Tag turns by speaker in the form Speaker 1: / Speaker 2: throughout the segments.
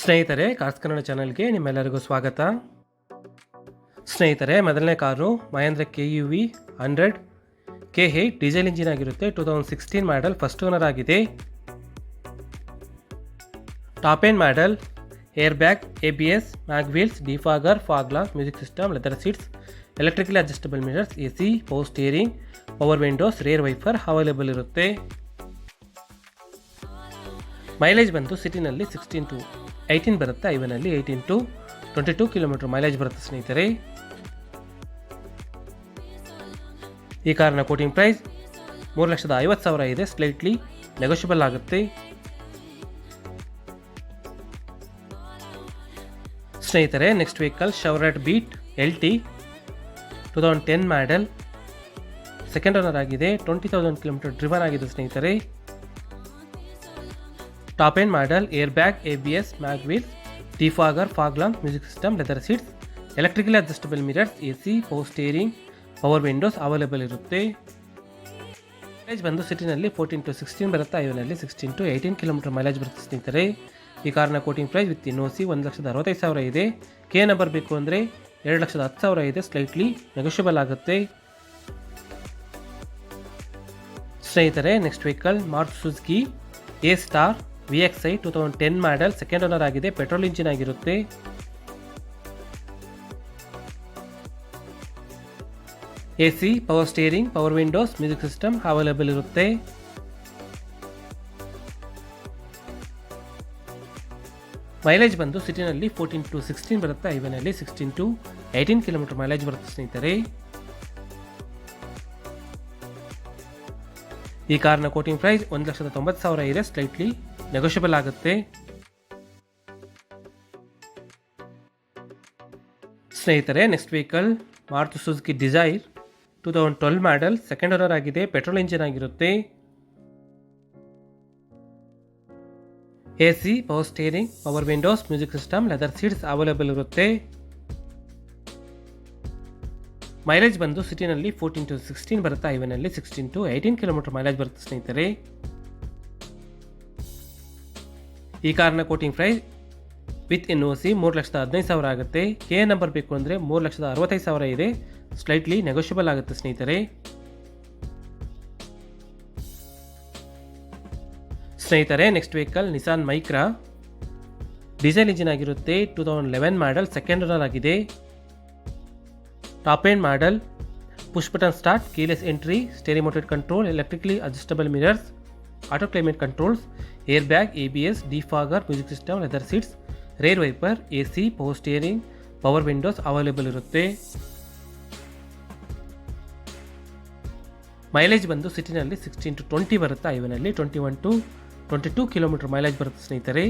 Speaker 1: ಸ್ನೇಹಿತರೆ, ಕಾರ್ಸ್ ಕನ್ನಡ ಚಾನಲ್ಗೆ ನಿಮ್ಮೆಲ್ಲರಿಗೂ ಸ್ವಾಗತ. ಸ್ನೇಹಿತರೆ, ಮೊದಲನೇ car Mahindra KUV 100 K8 diesel engine ಆಗಿರುತ್ತೆ. 2016 ಮಾಡಲ್, ಫಸ್ಟ್ ಓನರ್ ಆಗಿದೆ. Top end model, air bag, ABS, mag wheels, defogger, fog lamp, music system, leather seats, electrically adjustable mirrors, AC, power steering, power windows, rear wiper available ಇರುತ್ತೆ. Mileage ಬಂದು ಸಿಟಿನಲ್ಲಿ 16 to 18 ಬರುತ್ತೆ. ಐವನಲ್ಲಿ 18 to 22 kilometre mileage ಬರುತ್ತೆ ಸ್ನೇಹಿತರೆ. ಈ ಕಾರಿನ quoting price 3,50,000 ಇದೆ. Slightly negotiable ಆಗುತ್ತೆ. ಸ್ನೇಹಿತರೆ, next vehicle ಶೆವ್ರಲೆಟ್ beet LT 2010 model, second owner ಆಗಿದೆ. 20,000 ಕಿಲೋಮೀಟರ್ ಡ್ರಿವನ್ ಆಗಿದೆ ಸ್ನೇಹಿತರೆ. Top end model, air bag, ABS, mag wheels, defogger, fog lamp, music system, leather seats, electrically adjustable mirrors, AC, power steering, power windows available ಇರುತ್ತೆ. Mileage ಬಂದು ಸಿಟಿನಲ್ಲಿ 14 to 16 ಬರುತ್ತೆ. ಐವನಲ್ಲಿ 16 to 18 kilometre mileage ಬರುತ್ತೆ ಸ್ನೇಹಿತರೆ. ಈ ಕಾರ್ನ ಕೋಟಿಂಗ್ ಪ್ರೈಸ್ ವಿತ್ NOC 1,65,000 ಇದೆ. K number ಬೇಕು ಅಂದರೆ 2,10,000 ಇದೆ. ಸ್ಲೈಟ್ಲಿ ನೆಗೋಷಿಯಬಲ್ ಆಗುತ್ತೆ. ಸ್ನೇಹಿತರೆ, next vehicle Maruti Suzuki A star VXI 2010 model, second owner ಆಗಿದೆ. ಪೆಟ್ರೋಲ್ ಇಂಜಿನ್ ಆಗಿರುತ್ತೆ. AC, power steering, power windows, music system available ಇರುತ್ತೆ. ಮೈಲೇಜ್ ಬಂದು ಸಿಟಿನಲ್ಲಿ 14 to 16 ಬರುತ್ತೆ. ಐವನಲ್ಲಿ 16 to 18 ಕಿಲೋಮೀಟರ್ ಮೈಲೇಜ್ ಬರುತ್ತೆ ಸ್ನೇಹಿತರೆ. ಈ ಕಾರ್ನ ಕೋಟಿಂಗ್ ಪ್ರೈಸ್ 1,90,000 ಇದೆ. ಸ್ಲೈಟ್ಲಿ ನೆಗೋಷಿಯಬಲ್ ಆಗುತ್ತೆ. ಸ್ನೇಹಿತರೆ, next vehicle Maruti Suzuki Dzire 2012 model, second owner ಆಗಿದೆ. ಪೆಟ್ರೋಲ್ ಇಂಜಿನ್ ಆಗಿರುತ್ತೆ. AC, power steering, power windows, music system, leather seats available ಇರುತ್ತೆ. ಮೈಲೇಜ್ ಬಂದು ಸಿಟಿನಲ್ಲಿ 14 to 16 ಬರುತ್ತೆ. ಐವನಲ್ಲಿ 16 to 18 ಕಿಲೋಮೀಟರ್ ಮೈಲೇಜ್ ಬರುತ್ತೆ ಸ್ನೇಹಿತರೆ. ಈ ಕಾರ್ನ ಕೋಟಿಂಗ್ ಪ್ರೈಸ್ ವಿತ್ NOC 3,15,000 ಆಗುತ್ತೆ. K ನಂಬರ್ ಬೇಕು ಅಂದರೆ 3,65,000 ಇದೆ. ಸ್ಲೈಟ್ಲಿ ನೆಗೋಷಿಯಬಲ್ ಆಗುತ್ತೆ ಸ್ನೇಹಿತರೆ. ಸ್ನೇಹಿತರೆ, next vehicle Nissan Micra diesel engine ಆಗಿರುತ್ತೆ. 2011 ಮಾಡಲ್, ಸೆಕೆಂಡ್ ಓನರ್ ಆಗಿದೆ. Top end model, push button start, keyless entry, steering mounted control, electrically adjustable mirrors, auto climate controls, air bag, ABS, defogger, music system, leather seats, rear wiper, AC, power steering, power windows available ಇರುತ್ತೆ. Mileage ಬಂದು ಸಿಟಿನಲ್ಲಿ 16 to 20 ಬರುತ್ತೆ. ಐವನಲ್ಲಿ 21 to 22 kilometre mileage ಬರುತ್ತೆ ಸ್ನೇಹಿತರೆ.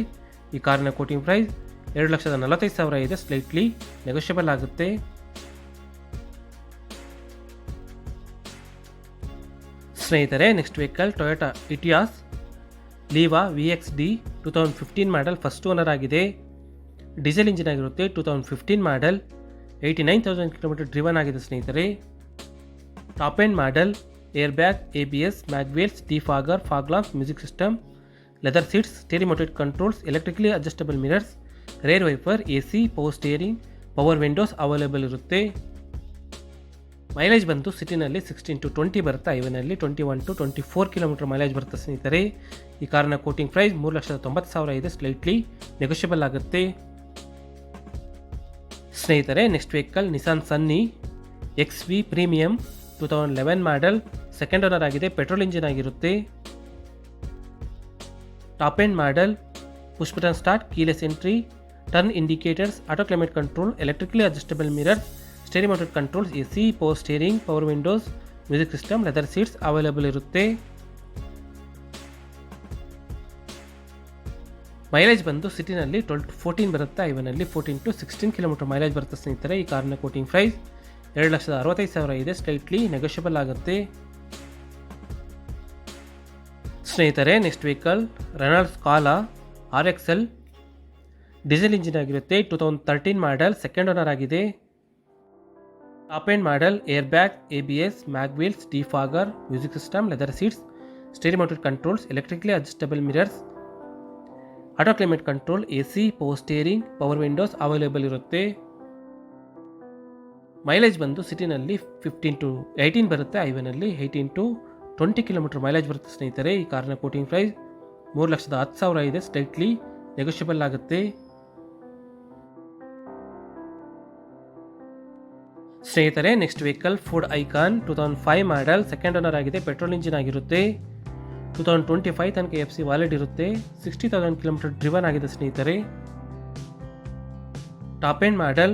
Speaker 1: ಈ ಕಾರಿನ quoting price 2,45,000 ಇದೆ. Slightly negotiable ಆಗುತ್ತೆ. ಸ್ನೇಹಿತರೆ, next vehicle Toyota Etios Liva VXD 2015 model, first owner ಆಗಿದೆ. ಡೀಸೆಲ್ ಇಂಜಿನ್ ಆಗಿರುತ್ತೆ. 2015 ಮಾಡಲ್, 89,000 ಕಿಲೋಮೀಟರ್ ಡ್ರಿವನ್ ಆಗಿದೆ ಸ್ನೇಹಿತರೆ. Top end model, air bag, ABS, mag wheels, defogger, fog lamp, music system, leather seats, steering mounted controls, electrically adjustable mirrors, rear wiper, AC, power steering, power windows available ಇರುತ್ತೆ. Mileage ಬಂದು ಸಿಟಿನಲ್ಲಿ 16 to 20 ಬರುತ್ತೆ. ಐವನಲ್ಲಿ 21 to 24 kilometre mileage ಬರುತ್ತೆ ಸ್ನೇಹಿತರೆ. ಈ ಕಾರಿನ quoting price 3,90,000 ಇದೆ. Slightly negotiable ಆಗುತ್ತೆ. ಸ್ನೇಹಿತರೆ, next vehicle Nissan Sunny XV premium 2011 model, second owner ಆಗಿದೆ. ಪೆಟ್ರೋಲ್ ಇಂಜಿನ್ ಆಗಿರುತ್ತೆ. Top end model, push button start, keyless entry, turn indicators, auto climate control, electrically adjustable mirrors, steering mounted controls, AC, power steering, power windows, music system, leather seats available ಇರುತ್ತೆ. Mileage ಬಂದು ಸಿಟಿನಲ್ಲಿ 12 to 14 ಬರುತ್ತೆ. ಐವನಲ್ಲಿ 14 to 16 kilometre mileage ಬರುತ್ತೆ ಸ್ನೇಹಿತರೆ. ಈ ಕಾರ್ನ quoting price 2,65,000 ಇದೆ. Slightly negotiable ಆಗುತ್ತೆ. ಸ್ನೇಹಿತರೆ, next vehicle Renault Scala RXL diesel engine ಆಗಿರುತ್ತೆ. 2013 ಮಾಡಲ್, ಸೆಕೆಂಡ್ ಓನರ್ ಆಗಿದೆ. Top end model, air bag, ABS, mag wheels, defogger, music system, leather seats, steering mounted controls, electrically adjustable mirrors, auto climate control, AC, power steering, power windows available ಇರುತ್ತೆ. Mileage ಬಂದು ಸಿಟಿನಲ್ಲಿ 15 to 18 ಬರುತ್ತೆ, ಹೈವೇನಲ್ಲಿ 18 to 20 kilometre mileage ಬರುತ್ತೆ ಸ್ನೇಹಿತರೆ. ಈ ಕಾರ್ನ quoting price 3,10,000 ಇದೆ, slightly negotiable ಆಗುತ್ತೆ. ಸ್ನೇಹಿತರೆ ನೆಕ್ಸ್ಟ್ ವೆಹಿಕಲ್ ಫೋರ್ಡ್ ಐಕಾನ್ 2005 ಮಾಡಲ್, ಸೆಕೆಂಡ್ ಓನರ್ ಆಗಿದೆ, ಪೆಟ್ರೋಲ್ ಇಂಜಿನ್ ಆಗಿರುತ್ತೆ. 2025 ತನಕ FC ವ್ಯಾಲಿಡ್ ಇರುತ್ತೆ. 60,000 ಕಿಲೋಮೀಟರ್ ಡ್ರಿವನ್ ಆಗಿದೆ ಸ್ನೇಹಿತರೆ. ಟಾಪ್ ಎಂಡ್ ಮಾಡಲ್,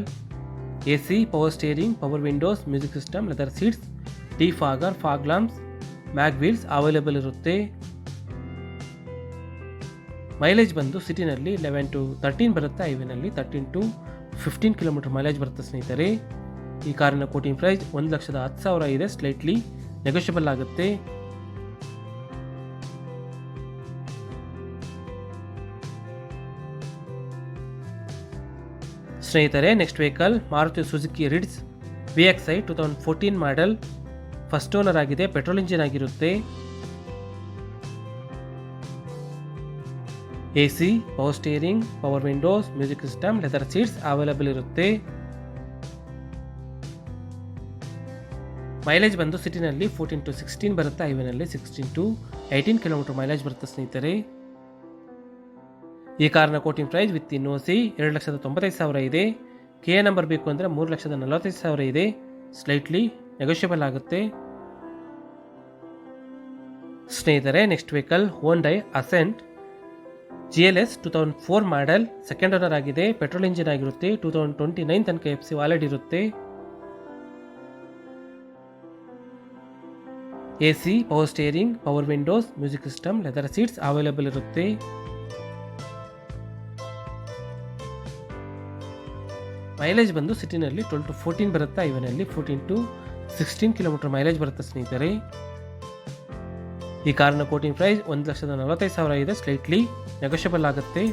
Speaker 1: AC, power steering, power windows, music system, leather seats, defogger, fog lamps, mag wheels available ಇರುತ್ತೆ. Mileage ಬಂದು ಸಿಟಿನಲ್ಲಿ 11 to 13 ಬರುತ್ತೆ, ಹೈವೇನಲ್ಲಿ 13 to 15 kilometre mileage ಬರುತ್ತೆ ಸ್ನೇಹಿತರೆ. ಈ ಕಾರಿನ ಕೋಟಿಂಗ್ ಪ್ರೈಸ್ 1,10,000 ಇದೆ, ಸ್ಲೈಟ್ಲಿ ನೆಗೋಷಿಯಬಲ್ ಆಗುತ್ತೆ. ಸ್ನೇಹಿತರೆ next vehicle Maruti Suzuki ರಿಡ್ಸ್ VXi 2014 ಮಾಡಲ್, ಫಸ್ಟ್ ಓನರ್ ಆಗಿದೆ, ಪೆಟ್ರೋಲ್ ಇಂಜಿನ್ ಆಗಿರುತ್ತೆ. AC, power steering, power windows, music system, leather seats available ಇರುತ್ತೆ. ಮೈಲೇಜ್ ಬಂದು ಸಿಟಿನಲ್ಲಿ 14 to 16 ಬರುತ್ತೆ, ಹೈವೇನಲ್ಲಿ 16 to 18 ಕಿಲೋಮೀಟರ್ ಮೈಲೇಜ್ ಬರುತ್ತೆ ಸ್ನೇಹಿತರೆ. ಈ ಕಾರ್ನ ಕೋಟಿಂಗ್ ಪ್ರೈಸ್ ವಿತ್ NOC 2,95,000 ಇದೆ. KA ನಂಬರ್ ಬೇಕು ಅಂದರೆ 3,45,000 ಇದೆ, ಸ್ಲೈಟ್ಲಿ ನೆಗೋಷಿಯಬಲ್ ಆಗುತ್ತೆ. ಸ್ನೇಹಿತರೆ next vehicle Hyundai asset GLS 2004 ಮಾಡಲ್, ಸೆಕೆಂಡ್ ಓನರ್ ಆಗಿದೆ, ಪೆಟ್ರೋಲ್ ಇಂಜಿನ್ ಆಗಿರುತ್ತೆ. 2029 ತನಕ FC ವ್ಯಾಲಿಡ್ ಇರುತ್ತೆ. AC, power steering, power windows, music system, leather seats available ಇರುತ್ತೆ. ಮೈಲೇಜ್ ಬಂದು ಸಿಟಿನಲ್ಲಿ 12 to 14 ಬರುತ್ತೆ, ಹೈವೇನಲ್ಲಿ 14 to 16 ಕಿಲೋಮೀಟರ್ ಮೈಲೇಜ್ ಬರುತ್ತೆ ಸ್ನೇಹಿತರೆ. ಈ ಕಾರ್ನ ಕೋಟಿಂಗ್ ಪ್ರೈಸ್ 1,45,000 ಇದೆ, ಸ್ಲೈಟ್ಲಿ ನೆಗೋಷಿಯಬಲ್ ಆಗುತ್ತೆ.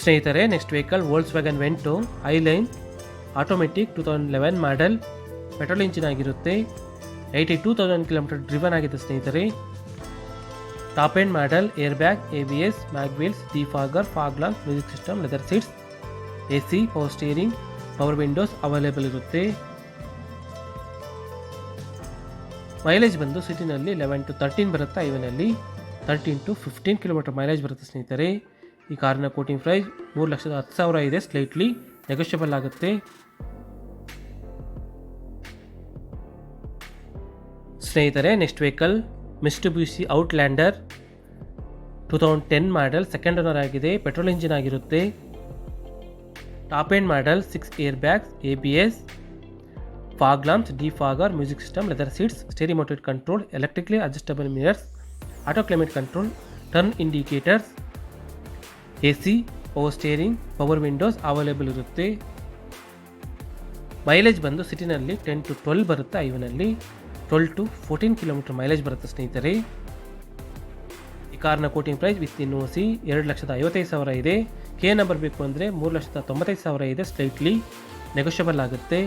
Speaker 1: ಸ್ನೇಹಿತರೆ ನೆಕ್ಸ್ಟ್ ವೆಹಿಕಲ್ ವೋಲ್ಕ್ಸ್ವ್ಯಾಗನ್ ವೆಂಟೋ ಐಲೈನ್ ಆಟೋಮೆಟಿಕ್ 2011 ಮಾಡಲ್, ಪೆಟ್ರೋಲ್ ಇಂಜಿನ್ ಆಗಿರುತ್ತೆ. 82,000 ಕಿಲೋಮೀಟರ್ ಡ್ರಿವನ್ ಆಗಿದೆ ಸ್ನೇಹಿತರೆ. Top end model, air bag, ABS, mag wheels, defogger, fog lamps, music system, leather seats, AC, power steering, power windows available ಇರುತ್ತೆ. Mileage ಬಂದು ಸಿಟಿನಲ್ಲಿ 11 to 13 ಬರುತ್ತೆ, ಹೈವೇನಲ್ಲಿ 13 to 15 kilometre mileage ಬರುತ್ತೆ ಸ್ನೇಹಿತರೆ. ಈ ಕಾರಿನ ಕೋಟಿಂಗ್ ಪ್ರೈಸ್ 3,10,000 ಇದೆ, ಸ್ಲೈಟ್ಲಿ ನೆಗೋಷಿಯಬಲ್ ಆಗುತ್ತೆ. ಸ್ನೇಹಿತರೆ next vehicle Mitsubishi ಔಟ್ಲ್ಯಾಂಡರ್ 2010 model, second owner ಆಗಿದೆ, ಪೆಟ್ರೋಲ್ ಇಂಜಿನ್ ಆಗಿರುತ್ತೆ. ಟಾಪ್ ಎಂಡ್ ಮಾಡಲ್, 6 air bags, ABS, fog lamps, defogger, music system, leather seats, steering mounted control, electrically adjustable mirrors, auto climate control, turn indicators, AC, power steering, power windows available ಇರುತ್ತೆ. Mileage ಬಂದು ಸಿಟಿನಲ್ಲಿ 10 to 12 ಬರುತ್ತೆ, ಹೈವೇನಲ್ಲಿ 12 to 14 kilometre mileage ಬರುತ್ತೆ ಸ್ನೇಹಿತರೆ. ಈ ಕಾರ್ನ quoting price with NOC 2,55,000 ಇದೆ. KA number ಬೇಕು ಅಂದರೆ 3,95,000 ಇದೆ, ಸ್ಲೈಟ್ಲಿ ನೆಗೋಷಿಯಬಲ್ ಆಗುತ್ತೆ.